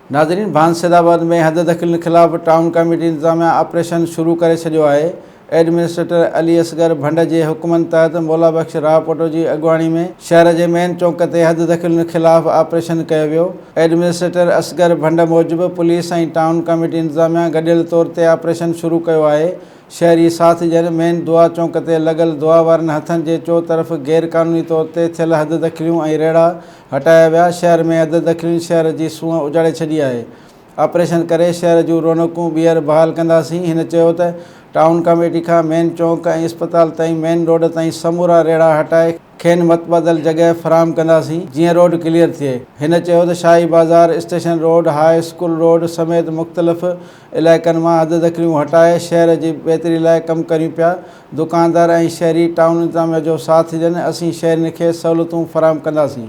नाज़रीन, भांसदाबाद में हद दख़िल ख़िलाफ़ टाउन कमेटी इंतज़ामिया ऑपरेशन शुरू करे छॾियो आहे। एडमिनिस्ट्रेटर अली असगर भंड जे हुक्मनि तहत मौला बख्श रावपोटो जी अॻुवाणी में शहर जे मेन चौक ते हद दख़िल ख़िलाफ़ ऑपरेशन कयो वियो। एडमिनिस्ट्रेटर असगर भंड मूजिबि पुलिस ऐं टाउन कमेटी इंतज़ामिया गॾियल तौर ते ऑपरेशन शुरू कयो आहे। शहरी साथ जन मेन दुआ चौक ते लॻल दुआ वारनि हथनि जे चोतरफ़ गैर क़ानूनी तौर ते थियल हद दख़िलियूं ऐं रेड़ा हटाया विया। शहर में हद दख़िलियुनि शहर जी सूंहं उजाड़े छॾी आहे। ऑपरेशन करे शहर जूं रौनकूं ॿीहर बहाल कंदासीं। हिन चयो त टाउन कमेटी खां मेन चौक ऐं इस्पताल ताईं मेन रोड ताईं समूरा रेड़ा हटाए खेनि मतबदल जॻह फ़राहम कंदासीं जीअं रोड क्लियर थिए। हिन चयो त शाही बाज़ार, station road, high school road समेत मुख़्तलिफ़ इलाइक़नि मां हद दख़िलियूं हटाए शहर जी बहितरी लाइ कमु करियूं पिया। दुकानदार ऐं शहरी टाउन इंतज़ामिया जो साथ ॾियनि। असीं शहरियुनि खे सहूलियतूं फ़राहम कंदासीं।